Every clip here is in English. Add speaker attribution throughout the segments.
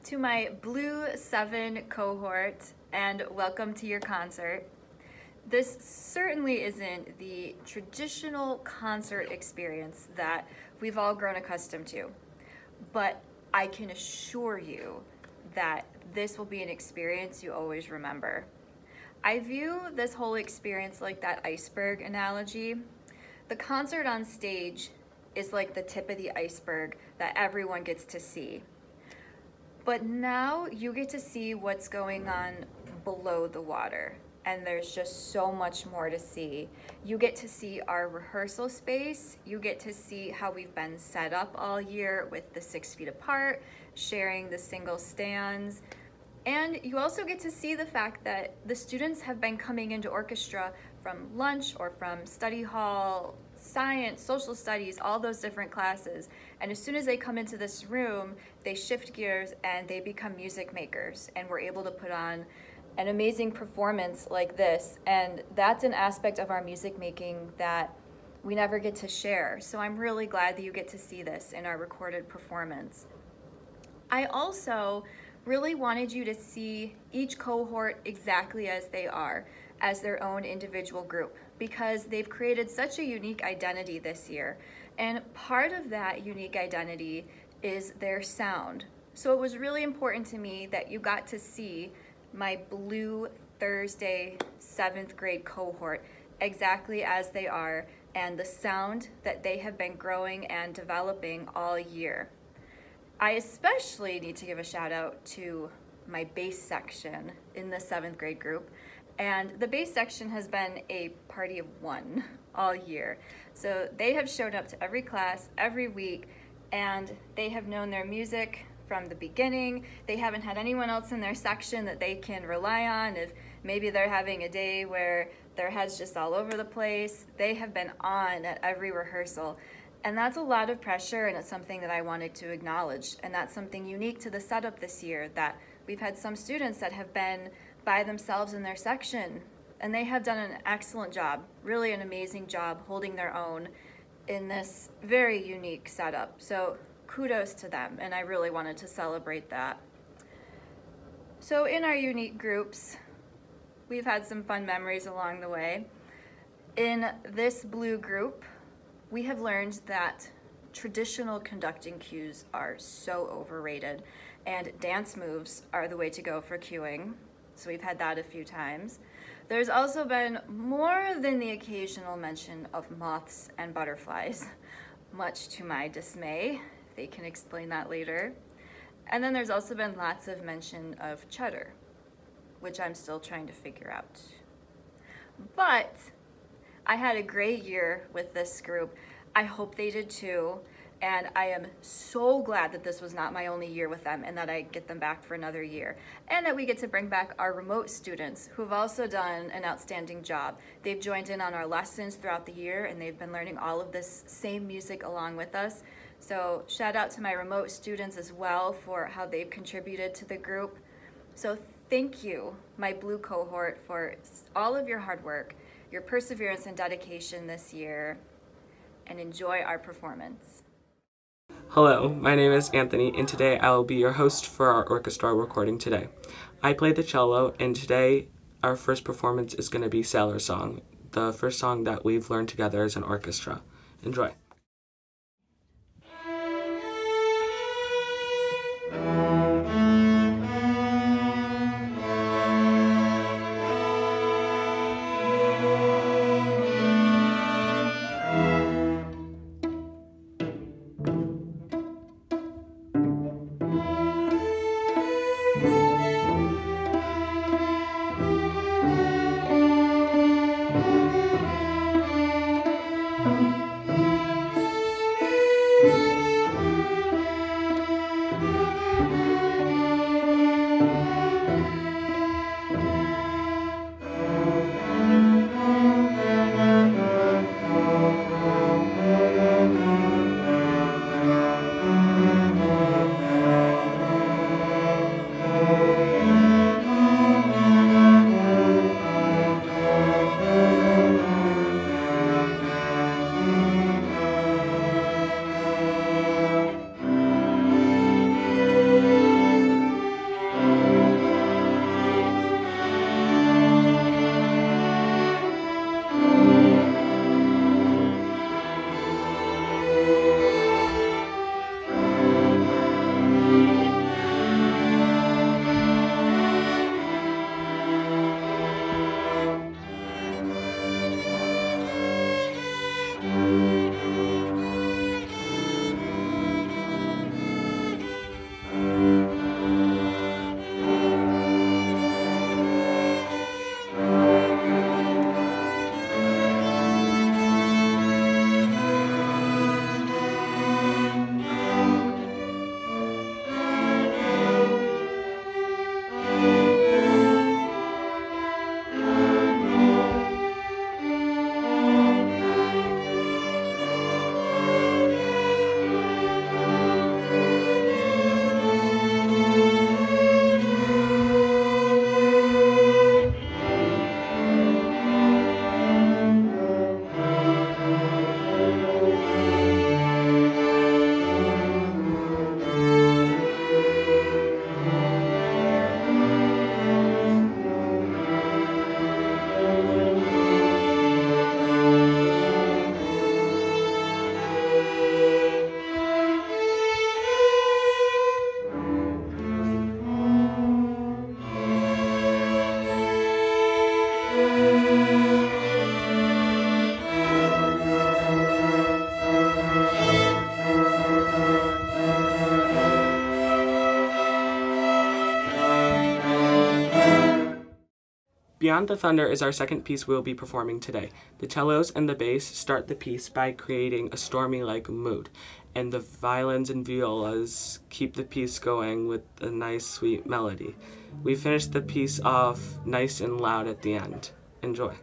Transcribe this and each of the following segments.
Speaker 1: to my Blue 7 cohort, and welcome to your concert. This certainly isn't the traditional concert experience that we've all grown accustomed to, but I can assure you that this will be an experience you always remember. I view this whole experience like that iceberg analogy. The concert on stage is like the tip of the iceberg that everyone gets to see. But now you get to see what's going on below the water, and there's just so much more to see. You get to see our rehearsal space, you get to see how we've been set up all year with the 6 feet apart, sharing the single stands, and you also get to see the fact that the students have been coming into orchestra from lunch or from study hall, science, social studies, all those different classes. And as soon as they come into this room, they shift gears and they become music makers. And we're able to put on an amazing performance like this. And that's an aspect of our music making that we never get to share. So I'm really glad that you get to see this in our recorded performance. I also really wanted you to see each cohort exactly as they are, as their own individual group, because they've created such a unique identity this year. And part of that unique identity is their sound. So it was really important to me that you got to see my Blue Thursday 7th grade cohort exactly as they are and the sound that they have been growing and developing all year. I especially need to give a shout out to my bass section in the 7th grade group. And the bass section has been a party of one all year. So they have showed up to every class, every week, and they have known their music from the beginning. They haven't had anyone else in their section that they can rely on. If maybe they're having a day where their head's just all over the place, they have been on at every rehearsal. And that's a lot of pressure, and it's something that I wanted to acknowledge. And that's something unique to the setup this year, that we've had some students that have been by themselves in their section, and they have done an excellent job, really an amazing job holding their own in this very unique setup. So kudos to them, and I really wanted to celebrate that. So in our unique groups, we've had some fun memories along the way. In this blue group, we have learned that traditional conducting cues are so overrated, and dance moves are the way to go for cueing. So we've had that a few times. There's also been more than the occasional mention of moths and butterflies, much to my dismay. They can explain that later. And then there's also been lots of mention of cheddar, which I'm still trying to figure out. But I had a great year with this group. I hope they did too. And I am so glad that this was not my only year with them and that I get them back for another year. And that we get to bring back our remote students who have also done an outstanding job. They've joined in on our lessons throughout the year and they've been learning all of this same music along with us. So shout out to my remote students as well for how they've contributed to the group. So thank you, my Blue cohort, for all of your hard work, your perseverance and dedication this year, and enjoy our performance.
Speaker 2: Hello, my name is Anthony, and today I will be your host for our orchestra recording today. I play the cello, and today our first performance is going to be Sailor Song, the first song that we've learned together as an orchestra. Enjoy. Beyond the Thunder is our second piece we'll be performing today. The cellos and the bass start the piece by creating a stormy-like mood, and the violins and violas keep the piece going with a nice, sweet melody. We finish the piece off nice and loud at the end. Enjoy.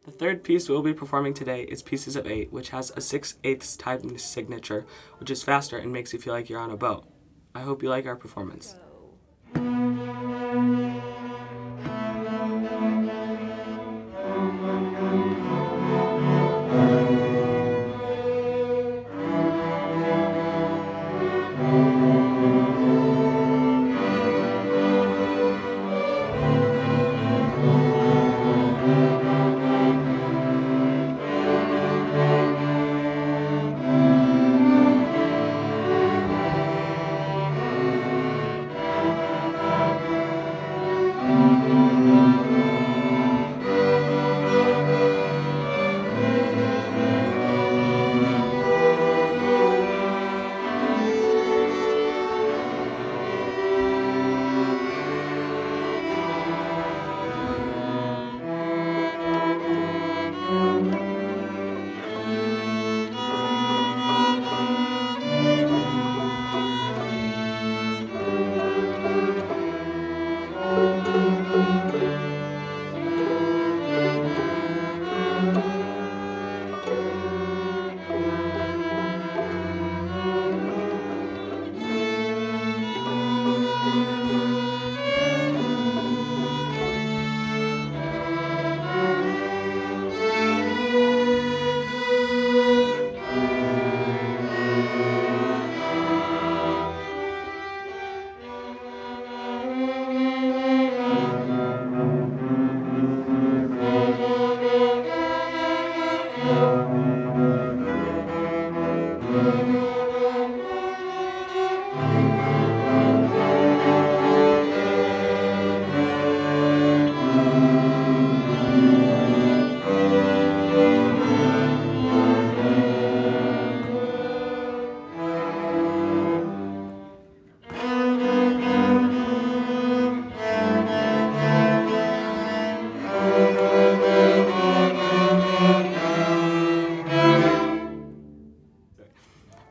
Speaker 2: The third piece we'll be performing today is Pieces of 8, which has a 6/8 time signature, which is faster and makes you feel like you're on a boat. I hope you like our performance.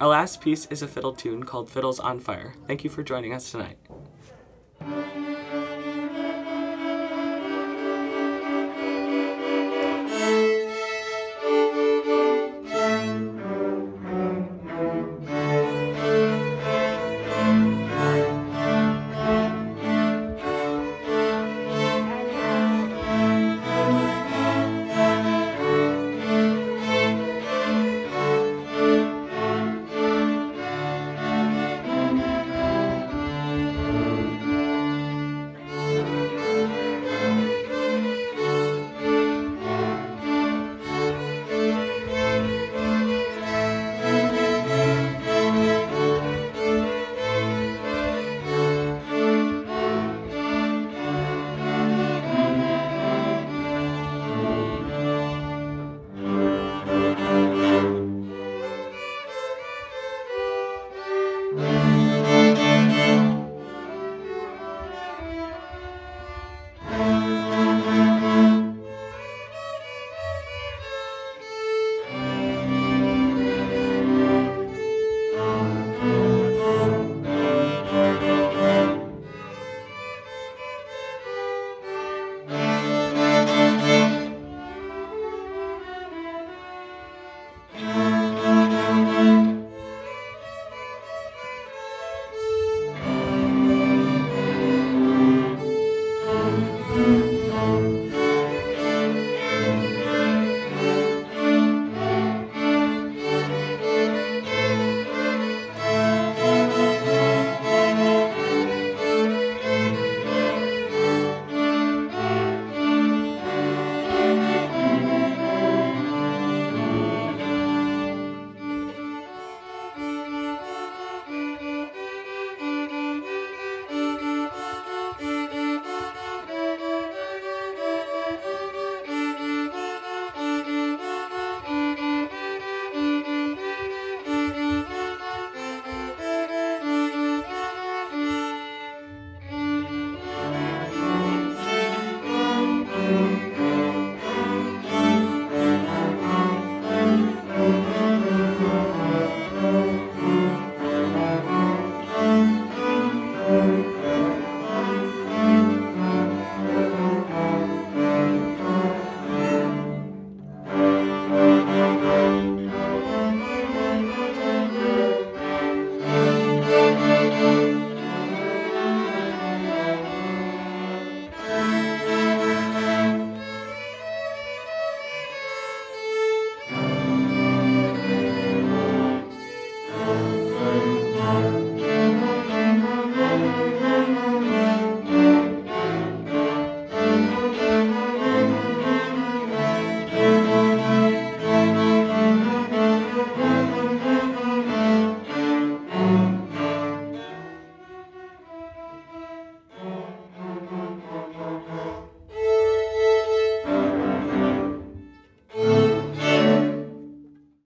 Speaker 2: Our last piece is a fiddle tune called Fiddles on Fire. Thank you for joining us tonight.